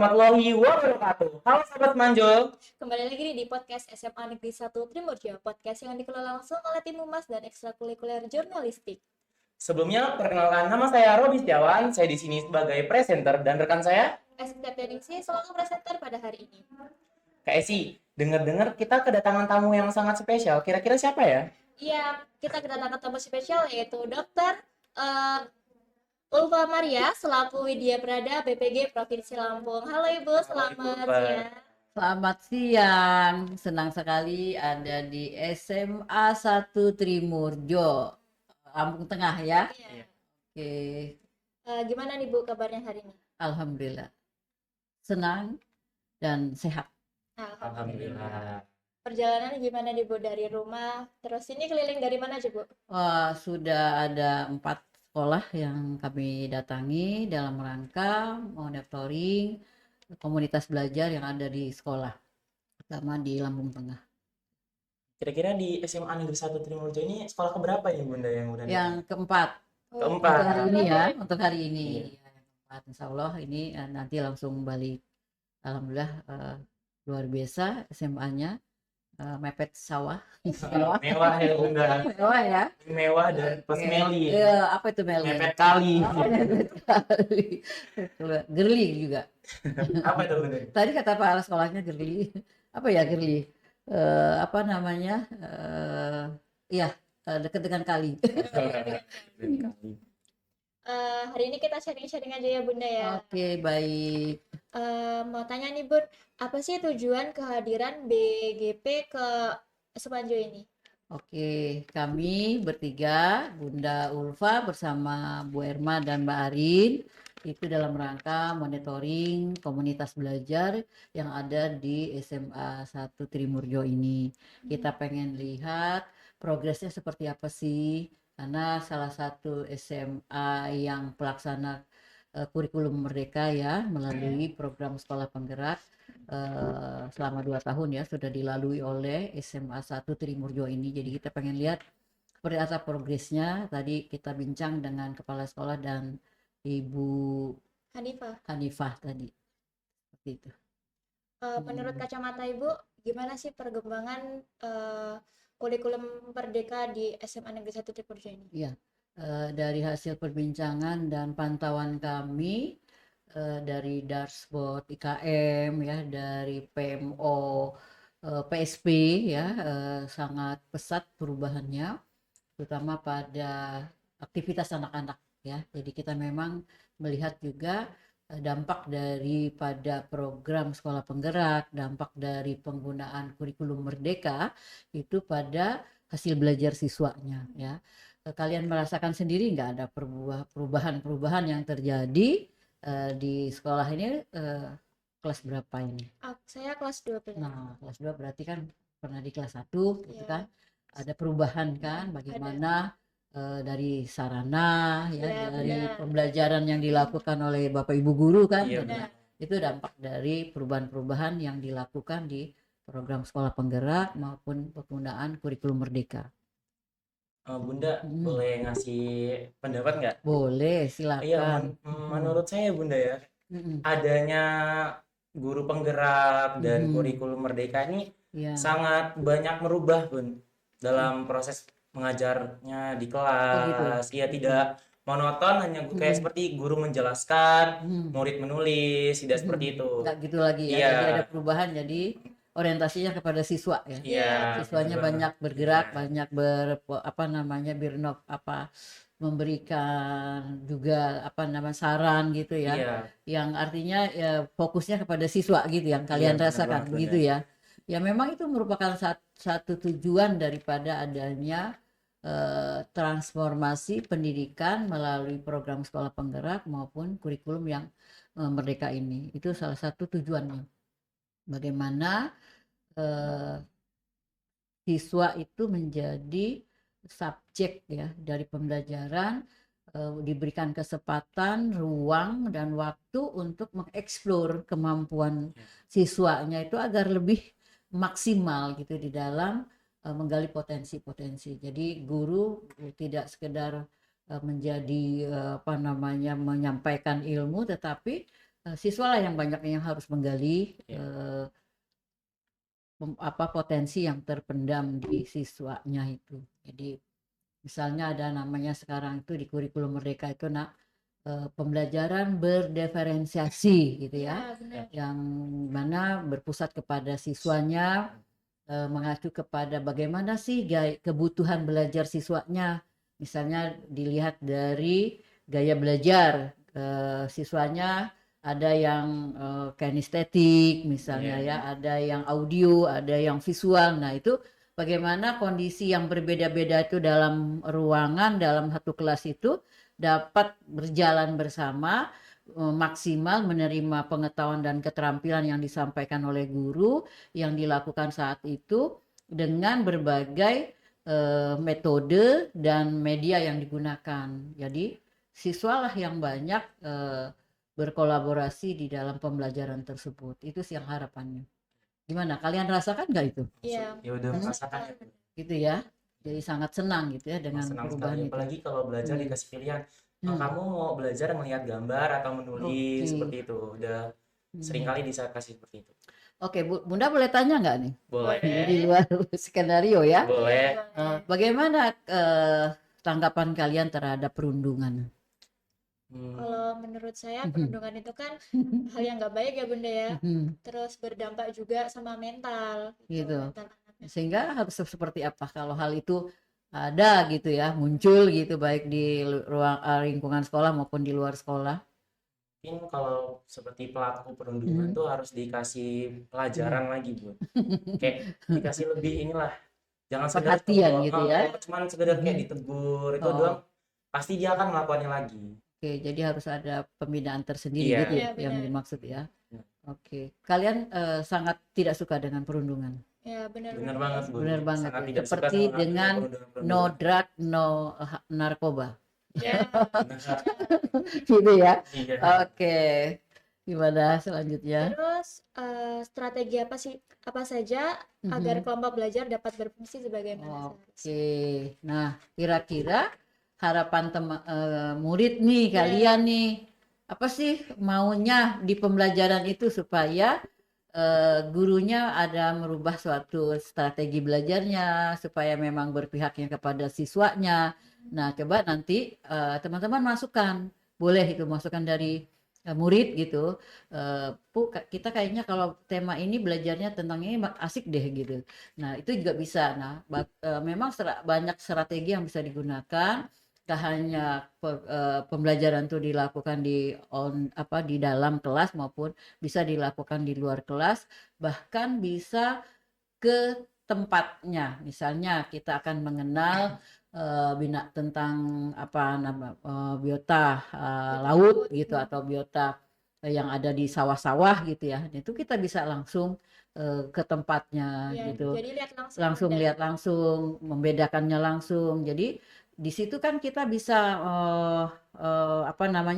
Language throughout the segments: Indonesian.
warahmatullahi wabarakatuh. Halo Sobat Manjol. Kembali lagi nih di podcast SMA Negeri 1 Trimurjo, podcast yang dikelola langsung oleh tim Humas dan ekstrakurikuler jurnalistik. Sebelumnya, perkenalkan nama saya Robi Setiawan. Saya di sini sebagai presenter dan rekan saya, Ningsih selaku presenter pada hari ini. Kak Esi. Dengar-dengar kita kedatangan tamu yang sangat spesial. Kira-kira siapa ya? Iya, kita kedatangan tamu spesial yaitu Dokter Ulfa Maria selaku Widya Prada BPG Provinsi Lampung. Halo Ibu, selamat siang. Selamat siang, senang sekali ada di SMA 1 Trimurjo, Lampung Tengah ya. Iya. Oke, Gimana nih Bu kabarnya hari ini? alhamdulillah, senang dan sehat. Alhamdulillah. Perjalanan gimana nih Bu dari rumah? Terus ini keliling dari mana aja Bu? Wah, sudah ada 4 sekolah yang kami datangi dalam rangka monitoring komunitas belajar yang ada di sekolah, terutama di Lampung Tengah. Kira-kira di SMA Negeri 1 Trimurjo ini sekolah keberapa ya Bunda yang udah Yang keempat. Keempat. Untuk hari ini ya, untuk hari ini. Iya. Ya, yang keempat, insya Allah ini nanti langsung balik. Alhamdulillah luar biasa SMA-nya, mepet sawah. Mewah ya Bunda. Mewah ya. Mewah dan plus meli. Apa itu meli? Mepet kali. Mepet kali. Girly juga. Apa itu Bunda? Tadi kata kepala sekolahnya girly. Apa ya girly? Apa namanya? Iya, dekat dengan kali. Hari ini kita sharing-sharing aja ya Bunda ya. Oke, baik. Mau tanya nih Bun, apa sih tujuan kehadiran BGP ke Semanjo ini? Oke, kami bertiga, Bunda Ulfa bersama Bu Erma dan Mbak Arin, itu dalam rangka monitoring komunitas belajar yang ada di SMA 1 Trimurjo ini. Kita pengen lihat progresnya seperti apa sih, karena salah satu SMA yang pelaksana kurikulum merdeka ya, melalui program sekolah penggerak selama 2 tahun ya, sudah dilalui oleh SMA 1 Trimurjo ini. Jadi kita pengen lihat seperti apa progresnya. Tadi kita bincang dengan kepala sekolah dan Ibu Hanifah tadi, seperti itu. Menurut kacamata Ibu, gimana sih perkembangan kurikulum merdeka di SMA Negeri 1 Trimurjo ini? Iya, dari hasil perbincangan dan pantauan kami, dari dashboard IKM ya, dari PMO, PSP ya, sangat pesat perubahannya, terutama pada aktivitas anak-anak ya. Jadi kita memang melihat juga dampak daripada program sekolah penggerak, dampak dari penggunaan kurikulum merdeka itu pada hasil belajar siswanya ya. Kalian merasakan sendiri nggak ada perubahan-perubahan yang terjadi di sekolah ini? Kelas berapa ini? Saya kelas 12. Nah, kelas 2 berarti kan pernah di kelas 1 gitu Iya. kan. Ada perubahan kan, bagaimana dari sarana ya, dari benar. pembelajaran yang dilakukan oleh Bapak Ibu guru kan. Iya, Dan benar. itu dampak dari perubahan-perubahan yang dilakukan di program sekolah penggerak maupun penggunaan kurikulum merdeka. Bunda boleh ngasih pendapat nggak? Boleh, Iya, silakan. menurut saya Bunda ya, Mm-mm. adanya guru penggerak dan Mhm. kurikulum merdeka ini Ya. sangat banyak merubah Bun dalam proses mengajarnya di kelas. gitu. Iya, tidak monoton hanya kayak seperti guru menjelaskan, murid menulis, tidak seperti itu. Nggak gitu lagi ya. Iya. Jadi ada perubahan, jadi orientasinya kepada siswa ya. Iya, Siswanya betul. banyak bergerak, Iya. banyak memberikan juga saran gitu ya. Iya. Yang artinya ya fokusnya kepada siswa gitu yang kalian Iya, benar rasakan banget, gitu Bunda. ya. Ya memang itu merupakan satu tujuan daripada adanya transformasi pendidikan melalui program sekolah penggerak maupun kurikulum yang merdeka ini. Itu salah satu tujuannya. Bagaimana siswa itu menjadi subjek ya dari pembelajaran, diberikan kesempatan, ruang dan waktu untuk mengeksplor kemampuan siswanya itu agar lebih maksimal gitu di dalam menggali potensi-potensi. Jadi guru tidak sekedar menjadi menyampaikan ilmu, tetapi siswa lah yang banyak yang harus menggali potensi yang terpendam di siswanya itu. Jadi misalnya ada namanya sekarang itu di kurikulum Merdeka itu pembelajaran berdiferensiasi gitu ya, Ya, benar. yang mana berpusat kepada siswanya, mengacu kepada bagaimana sih kebutuhan belajar siswanya. Misalnya dilihat dari gaya belajar siswanya, ada yang kinestetik misalnya ya, ada yang audio, ada yang visual. Nah itu bagaimana kondisi yang berbeda-beda itu dalam ruangan, dalam satu kelas itu dapat berjalan bersama, maksimal menerima pengetahuan dan keterampilan yang disampaikan oleh guru yang dilakukan saat itu dengan berbagai metode dan media yang digunakan. Jadi siswalah yang banyak berkolaborasi di dalam pembelajaran tersebut. Itu sih yang harapannya. Gimana? Kalian rasakan nggak itu? Iya. Ya udah merasakan ya. Gitu ya. Jadi sangat senang gitu ya dengan Senang perubahan sekali. itu. Apalagi kalau belajar dikasih pilihan. Kamu mau belajar melihat gambar atau menulis seperti itu. Udah sering kali kasih seperti itu. Oke, Bunda boleh tanya nggak nih? Boleh. Di luar skenario ya. Boleh. Bagaimana tanggapan kalian terhadap perundungan? Kalau menurut saya perundungan itu kan hal yang nggak baik ya Bunda ya. Terus berdampak juga sama mental Gitu. mental anaknya. Sehingga harus seperti apa kalau hal itu ada gitu ya, muncul gitu baik di ruang lingkungan sekolah maupun di luar sekolah. Mungkin kalau seperti pelaku perundungan tuh harus dikasih pelajaran lagi, Bu. Kayak dikasih lebih inilah. Jangan sekedar Perhatian gitu ya. cuman sekedar kayak ditegur itu doang. Pasti dia akan melakukannya lagi. Oke, jadi harus ada pembinaan tersendiri Iya. gitu ya, Iya, yang benar. dimaksud ya. Oke, kalian sangat tidak suka dengan perundungan. Ya benar Benar banget, Bu. Benar banget Sangat ya. tidak suka Seperti sama dengan perundungan-perundungan. no drug, no narkoba. Ya. Benar. Gitu ya. Iya. Oke. Gimana selanjutnya? Terus strategi apa saja agar kelompok belajar dapat berfungsi sebagaimana seharusnya. Oke. Nah, kira-kira harapan murid nih, kalian nih, apa sih maunya di pembelajaran itu supaya gurunya ada merubah suatu strategi belajarnya supaya memang berpihaknya kepada siswanya. Nah, coba nanti teman-teman masukkan, boleh itu masukkan dari murid gitu. Kita kayaknya kalau tema ini belajarnya tentang ini asik deh gitu. Nah, itu juga bisa. Nah, memang banyak strategi yang bisa digunakan. Tak hanya pembelajaran itu dilakukan di dalam kelas maupun bisa dilakukan di luar kelas, bahkan bisa ke tempatnya. Misalnya kita akan mengenal tentang biota laut gitu atau biota yang ada di sawah-sawah gitu ya. Itu kita bisa langsung ke tempatnya Ya, gitu. jadi lihat Langsung lihat langsung, membedakannya langsung. Jadi di situ kan kita bisa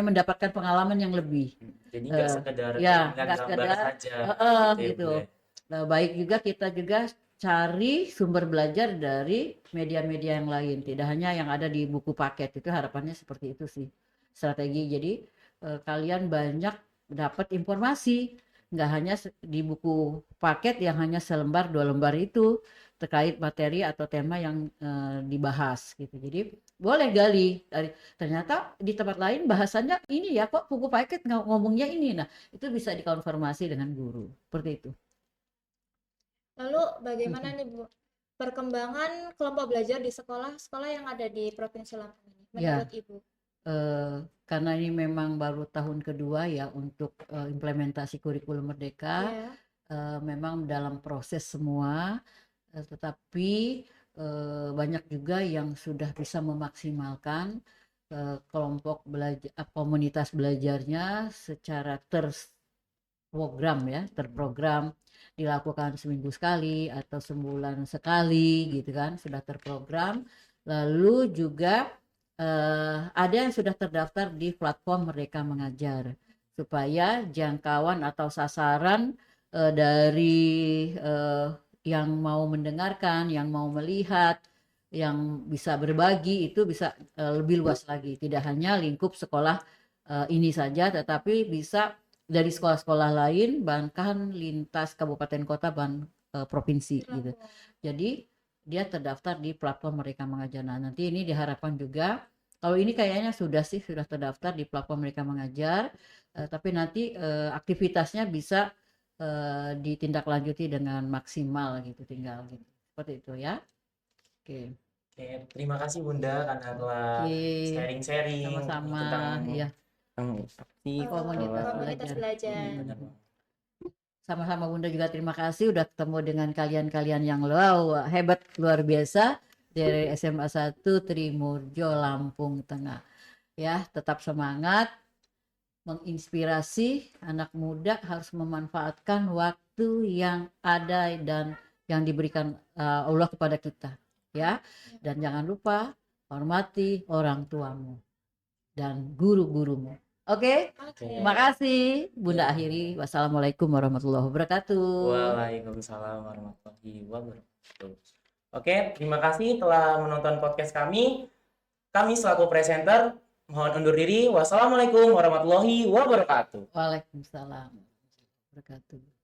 mendapatkan pengalaman yang lebih. Jadi nggak sekedar Ya, melihat nggak gambar sekedar saja. gitu. Nah, baik juga kita juga cari sumber belajar dari media-media yang lain, tidak hanya yang ada di buku paket. Itu harapannya seperti itu sih strategi. Jadi kalian banyak dapat informasi, nggak hanya di buku paket yang hanya selembar 2 lembar itu terkait materi atau tema yang dibahas gitu. Jadi boleh gali ternyata di tempat lain bahasannya ini ya, kok buku paket ngomongnya ini. Nah, itu bisa dikonfirmasi dengan guru. Seperti itu. Lalu bagaimana nih Bu perkembangan kelompok belajar di sekolah-sekolah yang ada di Provinsi Lampung ini menurut Ibu? Karena ini memang baru tahun kedua ya untuk implementasi kurikulum Merdeka, memang dalam proses semua, tetapi banyak juga yang sudah bisa memaksimalkan kelompok belajar, komunitas belajarnya secara terprogram dilakukan seminggu sekali atau sebulan sekali gitu kan, sudah terprogram. Lalu juga ada yang sudah terdaftar di platform Merdeka Mengajar supaya jangkauan atau sasaran dari yang mau mendengarkan, yang mau melihat, yang bisa berbagi itu bisa lebih luas lagi, tidak hanya lingkup sekolah ini saja, tetapi bisa dari sekolah-sekolah lain, bahkan lintas kabupaten kota provinsi gitu. Jadi dia terdaftar di platform Merdeka Mengajar. Nah, nanti ini diharapkan juga, kalau ini kayaknya sudah terdaftar di platform Merdeka Mengajar, tapi nanti aktivitasnya bisa ditindaklanjuti dengan maksimal gitu, tinggal gitu. Seperti itu ya. Oke. Oke, terima kasih Bunda karena telah Oke. sharing-sharing Sama-sama ya. Komunitas belajar. Sama-sama Bunda juga terima kasih udah ketemu dengan kalian-kalian yang hebat luar biasa dari SMA 1 Trimurjo Lampung Tengah. Ya, tetap semangat, menginspirasi anak muda harus memanfaatkan waktu yang ada dan yang diberikan Allah kepada kita, ya. Dan jangan lupa hormati orang tuamu dan guru-gurumu. Oke? Terima kasih. Bunda akhiri. Wassalamualaikum warahmatullahi wabarakatuh. Waalaikumsalam warahmatullahi wabarakatuh. Oke, terima kasih telah menonton podcast kami. Kami selaku presenter mohon undur diri. Wassalamualaikum warahmatullahi wabarakatuh. Waalaikumsalam warahmatullahi wabarakatuh.